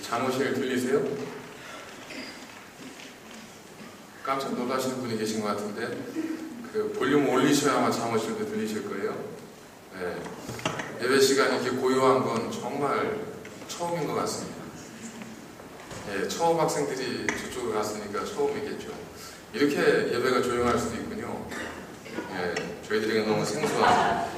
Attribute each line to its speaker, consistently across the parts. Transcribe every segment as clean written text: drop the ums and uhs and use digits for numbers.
Speaker 1: 잠옷을 들리세요? 깜짝 놀라시는 분이 계신 것 같은데 그 볼륨 올리셔야만 잠옷실도 들리실 거예요. 네. 예배 시간이 이렇게 고요한 건 정말 처음인 것 같습니다. 네, 처음 학생들이 저쪽으로 갔으니까 처음이겠죠. 이렇게 예배가 조용할 수도 있군요. 네, 저희들에게 너무 생소한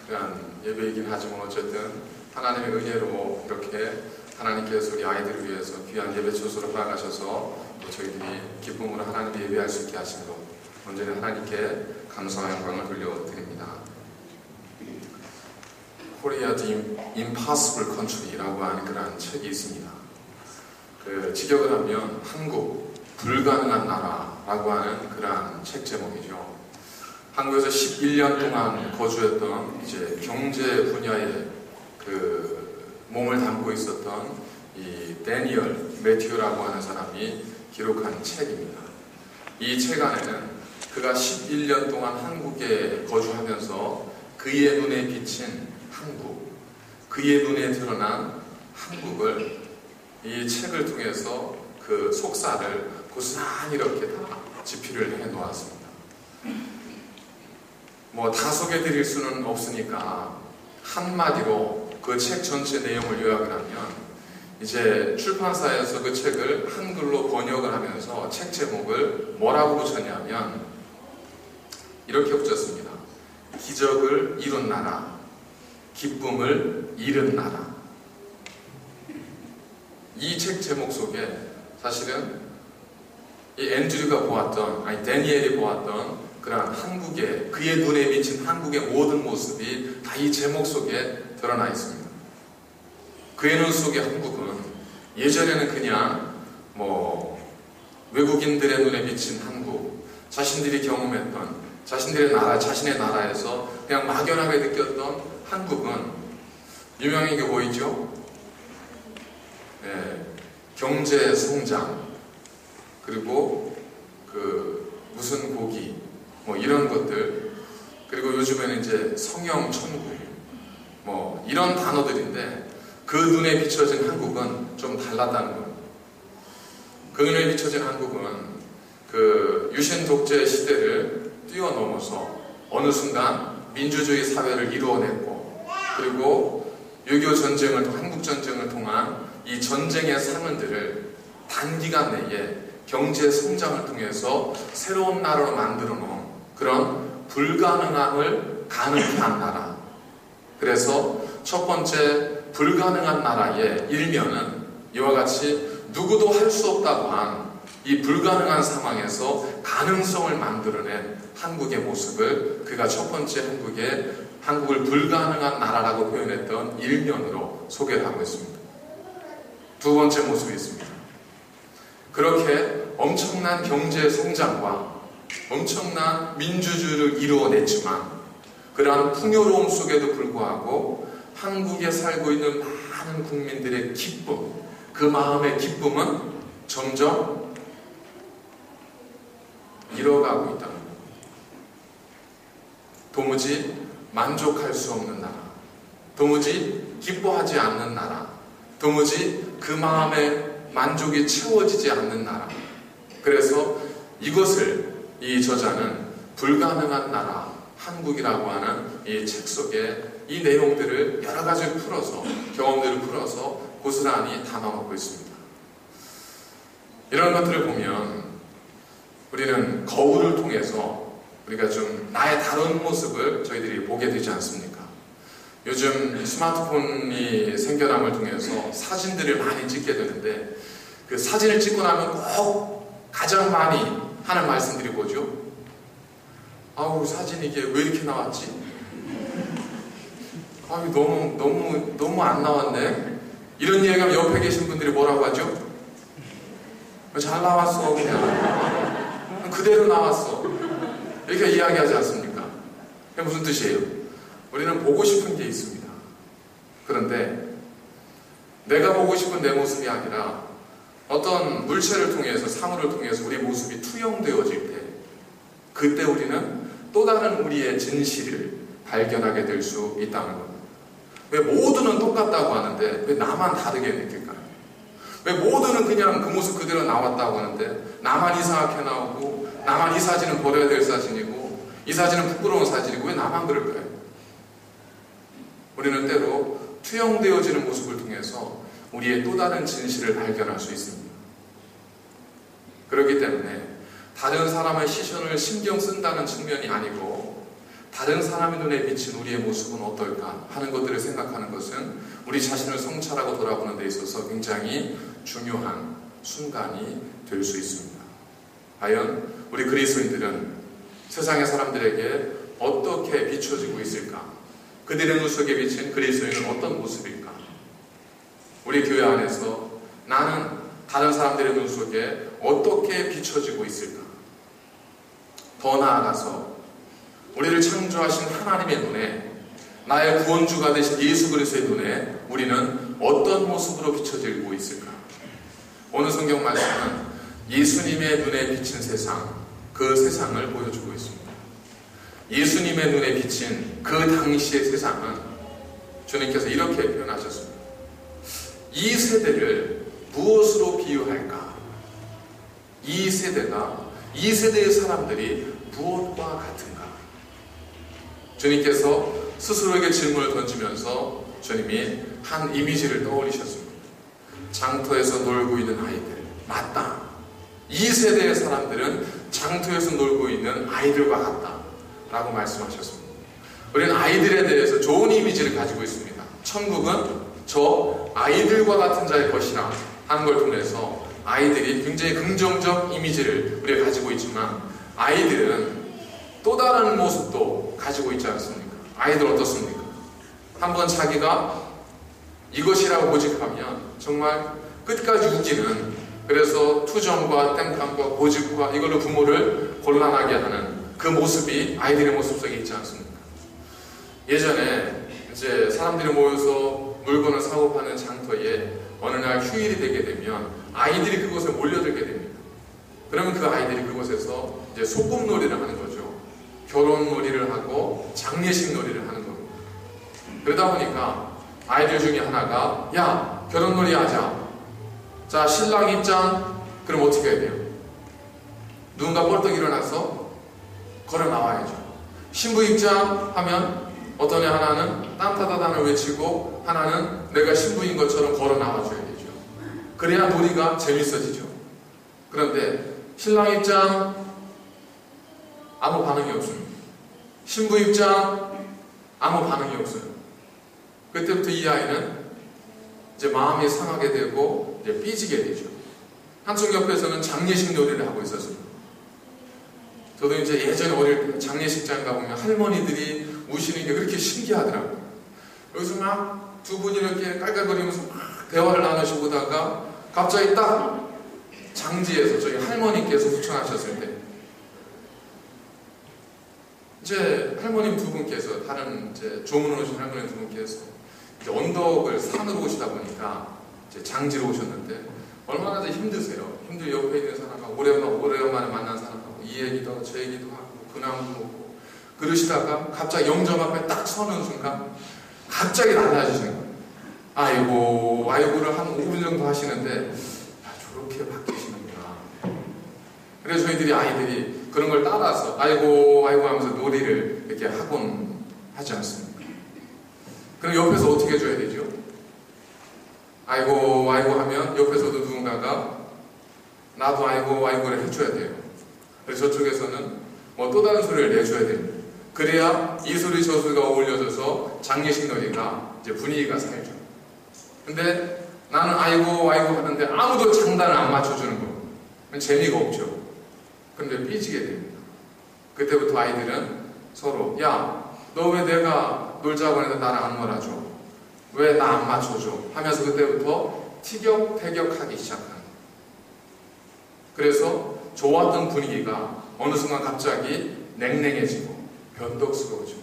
Speaker 1: 그런 예배이긴 하지만 어쨌든 하나님의 은혜로 이렇게 하나님께서 우리 아이들을 위해서 귀한 예배 처소로 허락하셔서 또 저희들이 기쁨으로 하나님을 예배할 수 있게 하신 것 언제나 하나님께 감사와 영광을 돌려드립니다. Korea the Impossible Country라고 하는 그런 책이 있습니다. 그 직역을 하면 한국 불가능한 나라라고 하는 그런 책 제목이죠. 한국에서 11년 동안 거주했던 이제 경제 분야에 그 몸을 담고 있었던 이 데니얼 매튜라고 하는 사람이 기록한 책입니다. 이 책 안에는 그가 11년 동안 한국에 거주하면서 그의 눈에 비친 한국, 그의 눈에 드러난 한국을 이 책을 통해서 그 속사를 고스란히 이렇게 다 집필을 해 놓았습니다. 뭐 다 소개드릴 수는 없으니까 한마디로 그 책 전체 내용을 요약을 하면 이제 출판사에서 그 책을 한글로 번역을 하면서 책 제목을 뭐라고 붙였냐면 이렇게 붙였습니다. 기적을 이룬 나라, 기쁨을 잃은 나라. 이 책 제목 속에 사실은 이 앤드류가 보았던, 아니 데니엘이 보았던 그러한 한국의, 그의 눈에 비친 한국의 모든 모습이 다 이 제목 속에 드러나 있습니다. 그의 눈 속의 한국은 예전에는 그냥 뭐 외국인들의 눈에 비친 한국, 자신들이 경험했던 자신들의 나라, 자신의 나라에서 그냥 막연하게 느꼈던 한국은 유명한 게 보이죠? 네, 경제 성장, 그리고 그 무슨 고기, 뭐 이런 것들, 그리고 요즘에는 이제 성형 천국, 뭐 이런 단어들인데 그 눈에 비춰진 한국은 좀 달랐다는 겁니다. 그 눈에 비춰진 한국은 그 유신 독재 시대를 뛰어넘어서 어느 순간 민주주의 사회를 이루어냈고, 그리고 6.25 전쟁을, 한국전쟁을 통한 이 전쟁의 상흔들을 단기간 내에 경제 성장을 통해서 새로운 나라로 만들어 놓은 그런 불가능함을 가능케 한 나라. 그래서 첫 번째 불가능한 나라의 일면은 이와 같이 누구도 할 수 없다고 한 이 불가능한 상황에서 가능성을 만들어낸 한국의 모습을 그가 첫 번째 한국을 불가능한 나라라고 표현했던 일면으로 소개를 하고 있습니다. 두 번째 모습이 있습니다. 그렇게 엄청난 경제 성장과 엄청난 민주주의를 이루어냈지만 그러한 풍요로움 속에도 불구하고 한국에 살고 있는 많은 국민들의 기쁨, 그 마음의 기쁨은 점점 잃어가고 있다는 겁니다. 도무지 만족할 수 없는 나라, 도무지 기뻐하지 않는 나라, 도무지 그 마음의 만족이 채워지지 않는 나라. 그래서 이것을 이 저자는 불가능한 나라, 한국이라고 하는 이 책 속에 이 내용들을 여러 가지를 풀어서, 경험들을 풀어서 고스란히 담아놓고 있습니다. 이런 것들을 보면 우리는 거울을 통해서 우리가 좀 나의 다른 모습을 저희들이 보게 되지 않습니까? 요즘 스마트폰이 생겨남을 통해서 사진들을 많이 찍게 되는데 그 사진을 찍고 나면 꼭 가장 많이 하는 말씀들이 뭐죠? 아우, 사진 이게 왜 이렇게 나왔지? 아우, 너무 안 나왔네? 이런 얘기하면 옆에 계신 분들이 뭐라고 하죠? 잘 나왔어, 그냥. 그대로 나왔어. 이렇게 이야기하지 않습니까? 그게 무슨 뜻이에요? 우리는 보고 싶은 게 있습니다. 그런데 내가 보고 싶은 내 모습이 아니라 어떤 물체를 통해서, 사물을 통해서 우리 모습이 투영되어질 때 그때 우리는 또 다른 우리의 진실을 발견하게 될 수 있다는 겁니다. 왜 모두는 똑같다고 하는데 왜 나만 다르게 느낄까요? 왜 모두는 그냥 그 모습 그대로 나왔다고 하는데 나만 이상하게 나오고, 나만 이 사진은 버려야 될 사진이고, 이 사진은 부끄러운 사진이고, 왜 나만 그럴까요? 우리는 때로 투영되어지는 모습을 통해서 우리의 또 다른 진실을 발견할 수 있습니다. 그렇기 때문에 다른 사람의 시선을 신경 쓴다는 측면이 아니고, 다른 사람의 눈에 비친 우리의 모습은 어떨까 하는 것들을 생각하는 것은 우리 자신을 성찰하고 돌아보는 데 있어서 굉장히 중요한 순간이 될 수 있습니다. 과연 우리 그리스도인들은 세상의 사람들에게 어떻게 비춰지고 있을까? 그들의 눈 속에 비친 그리스도인은 어떤 모습일까? 우리 교회 안에서 나는 다른 사람들의 눈 속에 어떻게 비춰지고 있을까? 더 나아가서 우리를 창조하신 하나님의 눈에, 나의 구원주가 되신 예수 그리스도의 눈에 우리는 어떤 모습으로 비춰지고 있을까? 오늘 성경 말씀은 예수님의 눈에 비친 세상, 그 세상을 보여주고 있습니다. 예수님의 눈에 비친 그 당시의 세상은 주님께서 이렇게 표현하셨습니다. 이 세대를 무엇으로 비유할까? 이 세대가, 이 세대의 사람들이 무엇과 같은가? 주님께서 스스로에게 질문을 던지면서 주님이 한 이미지를 떠올리셨습니다. 장터에서 놀고 있는 아이들. 맞다. 이 세대의 사람들은 장터에서 놀고 있는 아이들과 같다 라고 말씀하셨습니다. 우리는 아이들에 대해서 좋은 이미지를 가지고 있습니다. 천국은 저 아이들과 같은 자의 것이라 하는 걸 통해서 아이들이 굉장히 긍정적 이미지를 우리가 가지고 있지만, 아이들은 또 다른 모습도 가지고 있지 않습니까? 아이들 어떻습니까? 한번 자기가 이것이라고 고집하면 정말 끝까지 우기는, 그래서 투정과 땡깡과 고집과 이걸로 부모를 곤란하게 하는 그 모습이 아이들의 모습 속에 있지 않습니까? 예전에 이제 사람들이 모여서 물건을 사고 파는 장터에 어느 날 휴일이 되게 되면 아이들이 그곳에 몰려들게 됩니다. 그러면 그 아이들이 그곳에서 이제 소꿉놀이를 하는 거죠. 결혼놀이를 하고 장례식 놀이를 하는 겁니다. 그러다 보니까 아이들 중에 하나가, 야, 결혼놀이 하자. 자, 신랑 입장. 그럼 어떻게 해야 돼요? 누군가 벌떡 일어나서 걸어 나와야죠. 신부 입장 하면 어떤 애 하나는 딴타다단을 외치고 하나는 내가 신부인 것처럼 걸어 나와줘야 되죠. 그래야 놀이가 재밌어지죠. 그런데 신랑 입장 아무 반응이 없습니다. 신부 입장 아무 반응이 없어요. 그때부터 이 아이는 이제 마음이 상하게 되고 이제 삐지게 되죠. 한쪽 옆에서는 장례식 놀이를 하고 있었습니다. 저도 이제 예전에 어릴 때 장례식장 가보면 할머니들이 우시는 게 그렇게 신기하더라고요. 여기서 막 두 분이 이렇게 깔깔거리면서 막 대화를 나누시고 다가 갑자기 딱 장지에서 저희 할머니께서 후천하셨을 때 이제 할머님 두 분께서, 다른 이제 조문을 오신 할머님 두 분께서 이제 언덕을 산으로 오시다 보니까 이제 장지로 오셨는데 얼마나 힘드세요. 힘들 옆에 있는 사람하고 오래간만에 만난 사람하고 이 얘기도 하고 저 얘기도 하고 그나무도 먹고 그러시다가 갑자기 영점 앞에 딱 서는 순간 갑자기 달라지시는 거예요. 아이고를 한 5분 정도 하시는데 저렇게 바뀌시는구나. 그래서 저희들이 아이들이 그런 걸 따라서 아이고 하면서 놀이를 이렇게 하곤 하지 않습니까? 그럼 옆에서 어떻게 해줘야 되죠? 아이고 하면 옆에서도 누군가가 나도 아이고를 해줘야 돼요. 그래서 저쪽에서는 뭐 또 다른 소리를 내줘야 됩니다. 그래야 이 소리 저 소리가 어울려져서 장례식 놀이가 이제 분위기가 살죠. 근데 나는 아이고 하는데 아무도 장단을 안 맞춰주는 거. 재미가 없죠. 근데 삐지게 됩니다. 그때부터 아이들은 서로, 야, 너 왜 내가 놀자고 하는데 나를 안 놀아줘? 왜 나 안 맞춰줘? 하면서 그때부터 티격태격하기 시작하는 거예요. 그래서 좋았던 분위기가 어느 순간 갑자기 냉랭해지고 변덕스러워지고,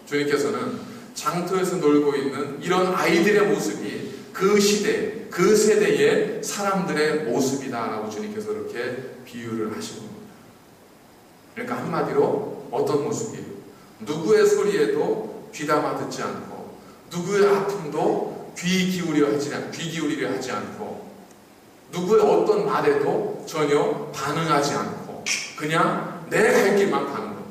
Speaker 1: 주님께서는 장터에서 놀고 있는 이런 아이들의 모습이 그 시대, 그 세대의 사람들의 모습이다라고 주님께서 이렇게 비유를 하시는 겁니다. 그러니까 한마디로 어떤 모습이에요? 누구의 소리에도 귀담아 듣지 않고, 누구의 아픔도 귀 기울이려 하지 않고 누구의 어떤 말에도 전혀 반응하지 않고 그냥 내 갈 길만 가는 것,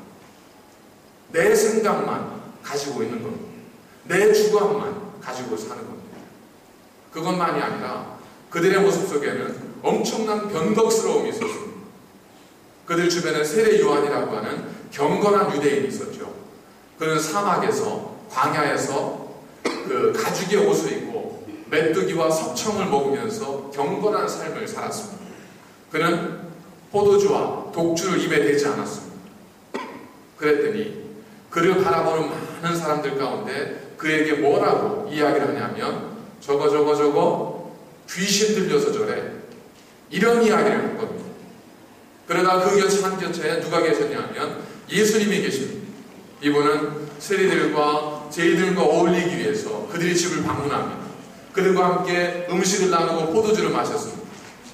Speaker 1: 내 생각만 가지고 있는 겁니다. 내 주관만 가지고 사는 겁니다. 그것만이 아니라 그들의 모습 속에는 엄청난 변덕스러움이 있었습니다. 그들 주변에 세례 요한이라고 하는 경건한 유대인이 있었죠. 그는 사막에서, 광야에서 그 가죽의 옷을 입고 메뚜기와 석청을 먹으면서 경건한 삶을 살았습니다. 그는 포도주와 독주를 입에 대지 않았습니다. 그랬더니 그를 바라보는 많은 사람들 가운데 그에게 뭐라고 이야기를 하냐면 저거 귀신 들려서 저래, 이런 이야기를 했거든요. 그러다 그 한 곁에 누가 계셨냐면 예수님이 계십니다. 이분은 세리들과 제이들과 어울리기 위해서 그들의 집을 방문합니다. 그들과 함께 음식을 나누고 포도주를 마셨습니다.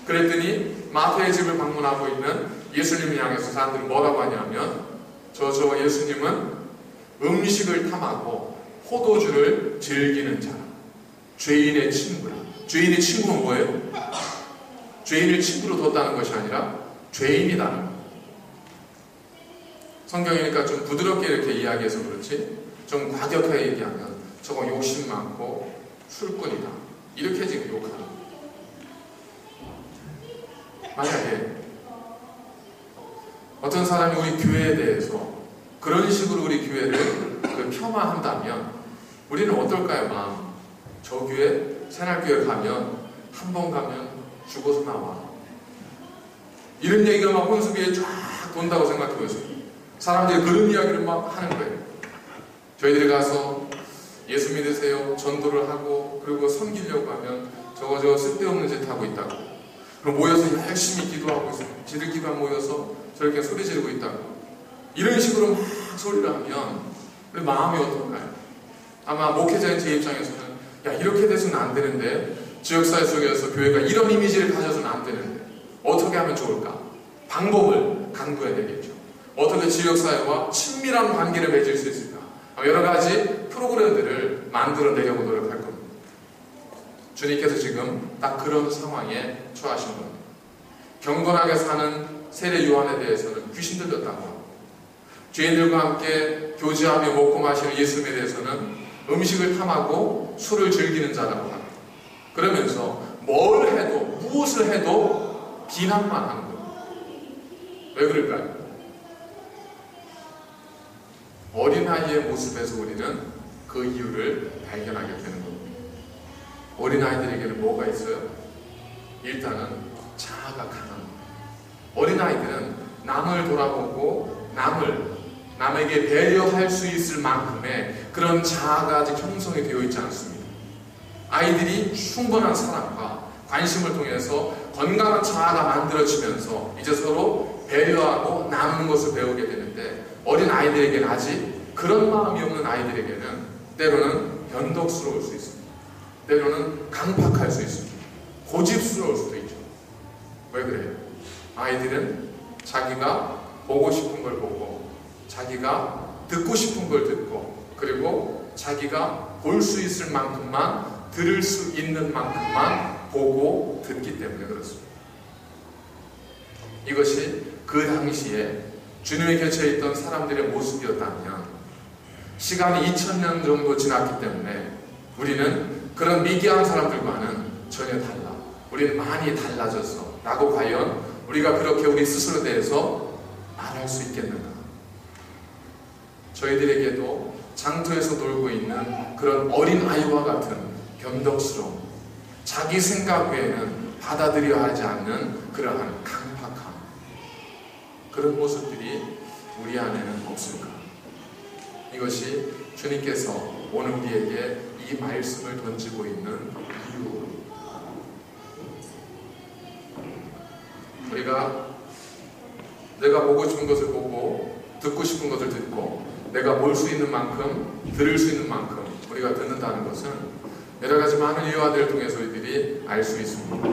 Speaker 1: 그랬더니 마태의 집을 방문하고 있는 예수님을 향해서 사람들이 뭐라고 하냐면 저 예수님은 음식을 탐하고 포도주를 즐기는 자라, 죄인의 친구라. 죄인의 친구는 뭐예요? 죄인을 친구로 뒀다는 것이 아니라 죄인이다는 거예요. 성경이니까 좀 부드럽게 이렇게 이야기해서 그렇지, 좀 과격하게 얘기하면 저거 욕심 많고 술꾼이다, 이렇게 지금 욕하는 거예요. 만약에 어떤 사람이 우리 교회에 대해서 그런 식으로 우리 교회를 폄하한다면 우리는 어떨까요? 마음, 저 교회, 새날교회 가면 한 번 가면 죽어서 나와, 이런 얘기가 막 혼수비에 쫙 돈다고 생각해보세요. 사람들이 그런 이야기를 막 하는 거예요. 저희들이 가서 예수 믿으세요, 전도를 하고 그리고 섬기려고 하면 저거 쓸데없는 짓 하고 있다고, 그럼 모여서 열심히 기도하고 있어요. 지들끼리만 모여서 저렇게 소리 지르고 있다고, 이런 식으로 막 소리를 하면 우리 마음이 어떨까요? 아마 목회자인 제 입장에서는 야, 이렇게 돼서는 안 되는데, 지역사회 속에서 교회가 이런 이미지를 가져서는 안 되는데 어떻게 하면 좋을까? 방법을 강구해야 되겠죠. 어떻게 지역사회와 친밀한 관계를 맺을 수 있을까? 여러 가지 프로그램들을 만들어내려고 노력할 겁니다. 주님께서 지금 딱 그런 상황에 처하신 겁니다. 경건하게 사는 세례 요한에 대해서는 귀신 들렸다고 하고, 죄인들과 함께 교제하며 먹고 마시는 예수님에 대해서는 음식을 탐하고 술을 즐기는 자라고 하고, 그러면서 뭘 해도, 무엇을 해도 비난만 하는 거예요. 왜 그럴까요? 어린아이의 모습에서 우리는 그 이유를 발견하게 되는 겁니다. 어린아이들에게는 뭐가 있어요? 일단은 자아가 강한 거예요. 어린아이들은 남을 돌아보고 남에게 배려할 수 있을 만큼의 그런 자아가 아직 형성이 되어 있지 않습니다. 아이들이 충분한 사랑과 관심을 통해서 건강한 자아가 만들어지면서 이제 서로 배려하고 나누는 것을 배우게 되는데, 어린 아이들에게는 아직 그런 마음이 없는 아이들에게는 때로는 변덕스러울 수 있습니다. 때로는 강팍할 수 있습니다. 고집스러울 수도 있죠. 왜 그래요? 아이들은 자기가 보고 싶은 걸 보고, 자기가 듣고 싶은 걸 듣고, 그리고 자기가 볼 수 있을 만큼만, 들을 수 있는 만큼만 보고 듣기 때문에 그렇습니다. 이것이 그 당시에 주님의 곁에 있던 사람들의 모습이었다면, 시간이 2000년 정도 지났기 때문에 우리는 그런 미개한 사람들과는 전혀 달라, 우리는 많이 달라졌어 라고 과연 우리가 그렇게 우리 스스로에 대해서 말할 수 있겠는가? 저희들에게도 장터에서 놀고 있는 그런 어린아이와 같은 변덕스러움, 자기 생각 외에는 받아들여야 하지 않는 그러한 강팍함, 그런 모습들이 우리 안에는 없을까? 이것이 주님께서 오늘 우리에게 이 말씀을 던지고 있는 이유. 우리가 내가 보고 싶은 것을 보고, 듣고 싶은 것을 듣고, 내가 볼 수 있는 만큼, 들을 수 있는 만큼 우리가 듣는다는 것은 여러 가지 많은 이유와들을 통해서 우리들이 알 수 있습니다.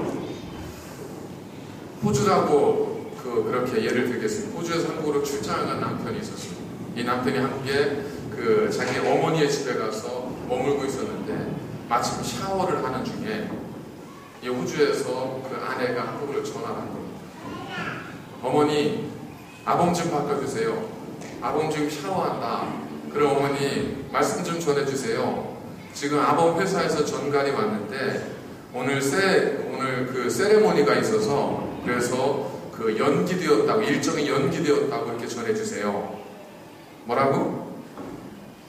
Speaker 1: 호주라고 그렇게 예를 들겠습니다. 호주에서 한국으로 출장을 간 남편이 있었습니다. 이 남편이 함께 자기 어머니의 집에 가서 머물고 있었는데 마침 샤워를 하는 중에 이 호주에서 그 아내가 한국으로 전화를 한 겁니다. 어머니, 아범 좀 바꿔주세요. 아범 지금 샤워한다. 그럼 어머니 말씀 좀 전해주세요. 지금 아범 회사에서 전갈이 왔는데 오늘 그 세레모니가 있어서 그래서 그 연기되었다고, 일정이 연기되었다고 이렇게 전해주세요. 뭐라고?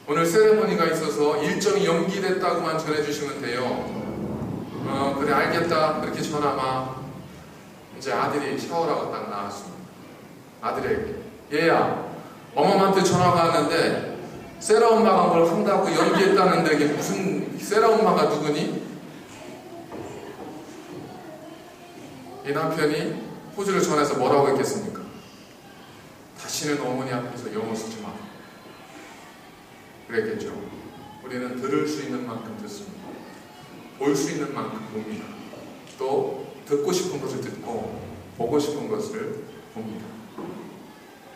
Speaker 1: 오늘 세레모니가 있어서 일정이 연기됐다고만 전해주시면 돼요. 그래 알겠다. 그렇게 전화마. 이제 아들이 샤워라고 딱 나왔습니다. 아들에게, 얘야, 어머님한테 전화가 왔는데 세라 엄마가 뭘 한다고 연기했다는데 이게 무슨, 세라 엄마가 누구니? 이 남편이 호주를 전해서 뭐라고 했겠습니까? 다시는 어머니 앞에서 영어 쓰지 마. 그랬겠죠. 우리는 들을 수 있는 만큼 듣습니다. 볼 수 있는 만큼 봅니다. 또 듣고 싶은 것을 듣고 보고 싶은 것을 봅니다.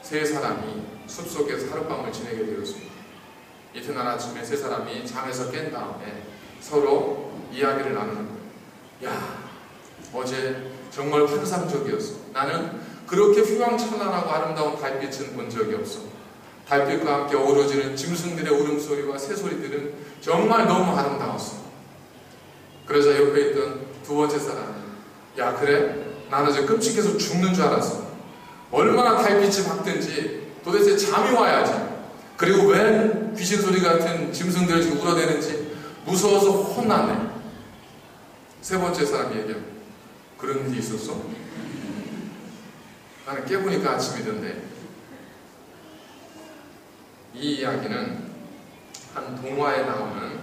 Speaker 1: 세 사람이 숲속에서 하룻밤을 지내게 되었습니다. 이튿날 아침에 세 사람이 잠에서 깬 다음에 서로 이야기를 나누는 거예요. 야, 어제 정말 환상적이었어. 나는 그렇게 휘황찬란하고 아름다운 달빛은 본 적이 없어. 달빛과 함께 어우러지는 짐승들의 울음소리와 새소리들은 정말 너무 아름다웠어. 그러자 옆에 있던 두 번째 사람이, 야 그래? 나는 이제 끔찍해서 죽는 줄 알았어. 얼마나 달빛이 밝든지 도대체 잠이 와야지. 그리고 왜 귀신 소리 같은 짐승들을 지금 울어대는지 무서워서 혼났네. 세 번째 사람이 얘기합니다. 그런 일이 있었어? 나는 깨보니까 아침이던데. 이 이야기는 한 동화에 나오는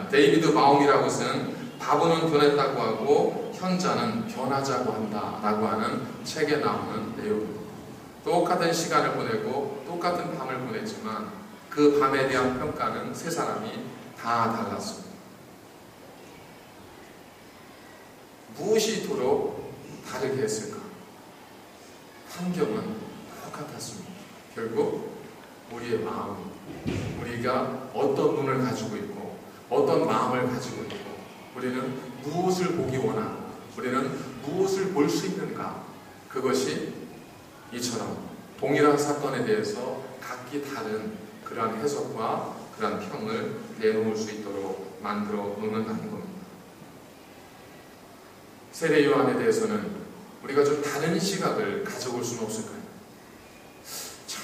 Speaker 1: 데이비드 마움이라고 쓴 바보는 변했다고 하고 현자는 변하자고 한다 라고 하는 책에 나오는 내용입니다. 똑같은 시간을 보내고 똑같은 밤을 보냈지만 그 밤에 대한 평가는 세 사람이 다 달랐습니다. 무엇이 이토록 다르게 했을까? 환경은 똑같았습니다. 결국 우리의 마음, 우리가 어떤 눈을 가지고 있고 어떤 마음을 가지고 있고 우리는 무엇을 보기 원하고 우리는 무엇을 볼 수 있는가, 그것이 이처럼 동일한 사건에 대해서 각기 다른 그러한 해석과 그러한 평을 내놓을 수 있도록 만들어 놓는다는 겁니다. 세례 요한에 대해서는 우리가 좀 다른 시각을 가져올 수는 없을까요? 참,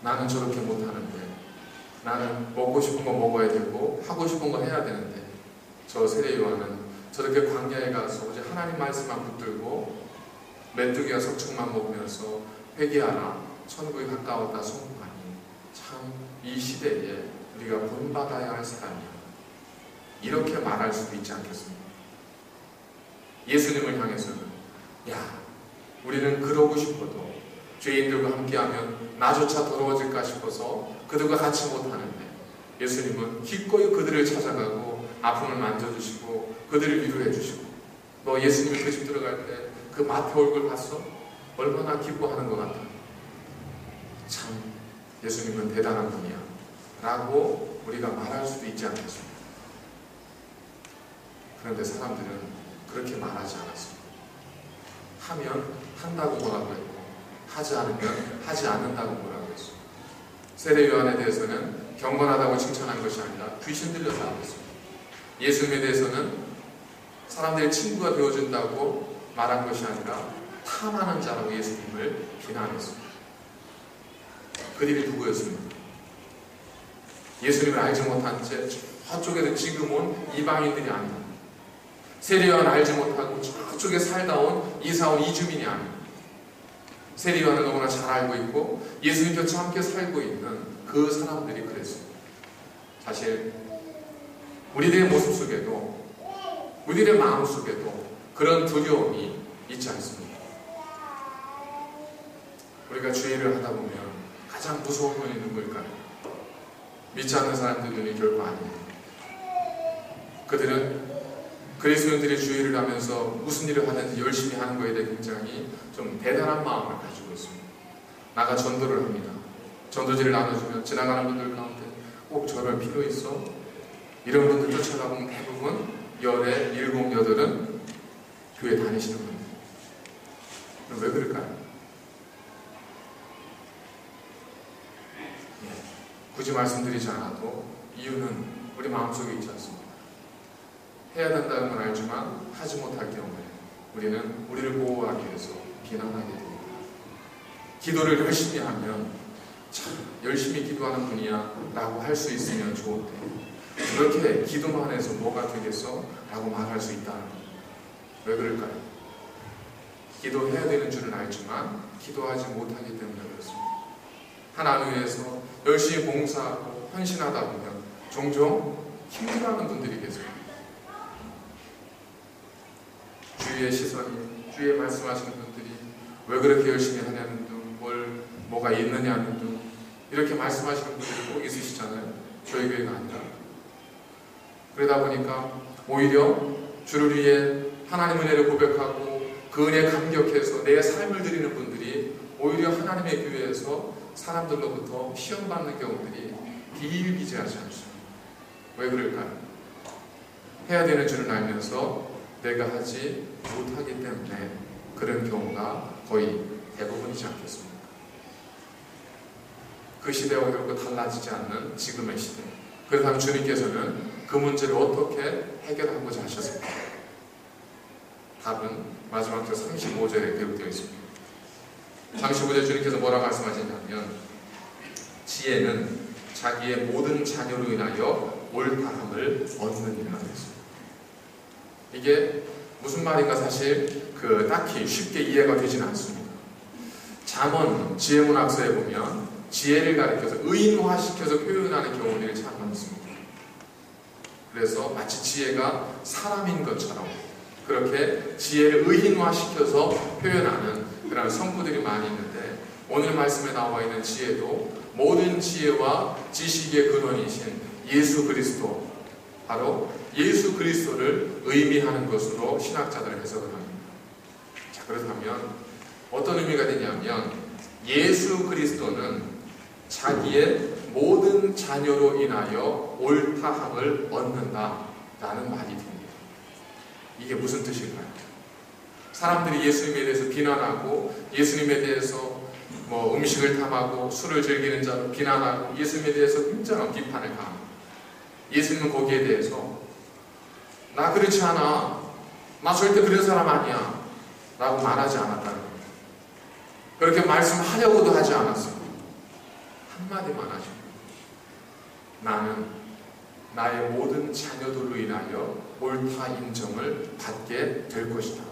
Speaker 1: 나는 저렇게 못하는데, 나는 먹고 싶은 거 먹어야 되고 하고 싶은 거 해야 되는데, 저 세례 요한은 저렇게 광야에 가서 이제 하나님 말씀만 붙들고 메뚜기와 석축만 먹으면서 회개하라, 천국이 가까웠다 선포하니 참 이 시대에 우리가 본받아야 할 사람이야. 이렇게 말할 수도 있지 않겠습니까? 예수님을 향해서는 야, 우리는 그러고 싶어도 죄인들과 함께하면 나조차 더러워질까 싶어서 그들과 같이 못하는데 예수님은 기꺼이 그들을 찾아가고 아픔을 만져주시고 그들을 위로해 주시고, 너 예수님이 그 집 들어갈 때 그 마태 얼굴 봤어? 얼마나 기뻐하는 것 같아. 참 예수님은 대단한 분이야 라고 우리가 말할 수도 있지 않겠습니까? 그런데 사람들은 그렇게 말하지 않았습니다. 하면 한다고 뭐라고 했고 하지 않으면 하지 않는다고 뭐라고 했습니다. 세례 요한에 대해서는 경건하다고 칭찬한 것이 아니라 귀신 들려서 안 했습니다. 예수님에 대해서는 사람들의 친구가 되어준다고 말한 것이 아니라 탐하는 자라고 예수님을 비난했습니다. 그들이 누구였습니까? 예수님을 알지 못한 채 저쪽에서 지금 온 이방인들이 아닙니다. 세례 요한을 알지 못하고 저쪽에 살다 온 이사 온 이주민이 아닙니다. 세례 요한을 너무나 잘 알고 있고 예수님 곁에 함께 살고 있는 그 사람들이 그랬습니다. 사실 우리들의 모습 속에도 우리들의 마음 속에도 그런 두려움이 있지 않습니다. 우리가 주의를 하다 보면 가장 무서운 분이 누구일까요? 믿지 않는 사람들 눈이 결코 아닙니다. 그들은 그리스도인들이 주의를 하면서 무슨 일을 하든지 열심히 하는 것에 대해 굉장히 좀 대단한 마음을 가지고 있습니다. 나가 전도를 합니다. 전도지를 나눠주면 지나가는 분들 가운데 꼭 저럴 필요 있어? 이런 분들 쫓아가보면 대부분 열에 7, 8은 교회 다니시는 분들. 왜 그럴까요? 굳이 말씀드리지 않아도 이유는 우리 마음속에 있지 않습니까? 해야 된다는 건 알지만 하지 못할 경우에 우리는 우리를 보호하기 위해서 비난하게 됩니다. 기도를 열심히 하면 참 열심히 기도하는 분이야 라고 할 수 있으면 좋은데 그렇게 기도만 해서 뭐가 되겠어? 라고 말할 수 있다는 거예요. 왜 그럴까요? 기도해야 되는 줄은 알지만 기도하지 못하기 때문에 그렇습니다. 하나님 위해서 열심히 봉사하고 헌신하다 보면 종종 힘들어하는 분들이 계세요. 주위의 시선이, 주위에 말씀하시는 분들이 왜 그렇게 열심히 하냐는 둥, 뭐가 있느냐는 둥 이렇게 말씀하시는 분들이 꼭 있으시잖아요. 저희 교회가 아니라. 그러다 보니까 오히려 주를 위해 하나님의 은혜를 고백하고 그 은혜에 감격해서 내 삶을 드리는 분들이 오히려 하나님의 교회에서 사람들로부터 시험받는 경우들이 비일비재하지 않습니다. 왜 그럴까요? 해야 되는 줄은 알면서 내가 하지 못하기 때문에 그런 경우가 거의 대부분이지 않겠습니까? 그 시대와 결코 달라지지 않는 지금의 시대. 그렇다면 주님께서는 그 문제를 어떻게 해결하고자 하셨을까? 답은 마지막 절 35절에 기록되어 있습니다. 35절 주님께서 뭐라 말씀하시냐면 지혜는 자기의 모든 자녀로 인하여 옳다함을 얻느니라 했습니다. 이게 무슨 말인가 사실 딱히 쉽게 이해가 되지는 않습니다. 잠언 지혜문학서에 보면 지혜를 가리켜서 의인화시켜서 표현하는 경우들이 참 많습니다. 그래서 마치 지혜가 사람인 것처럼 그렇게 지혜를 의인화시켜서 표현하는 그런 성구들이 많이 있는데 오늘 말씀에 나와 있는 지혜도 모든 지혜와 지식의 근원이신 예수 그리스도, 바로 예수 그리스도를 의미하는 것으로 신학자들은 해석을 합니다. 자, 그렇다면 어떤 의미가 되냐면 예수 그리스도는 자기의 모든 자녀로 인하여 옳다함을 얻는다라는 말이 됩니다. 이게 무슨 뜻일까요? 사람들이 예수님에 대해서 비난하고 예수님에 대해서 음식을 탐하고 술을 즐기는 자로 비난하고 예수님에 대해서 굉장한 비판을 가합니다. 예수님은 거기에 대해서 나 그렇지 않아, 나 절대 그런 사람 아니야 라고 말하지 않았다는 겁니다. 그렇게 말씀하려고도 하지 않았습니다. 한마디만 하십니다. 나는 나의 모든 자녀들로 인하여 옳다 인정을 받게 될 것이다.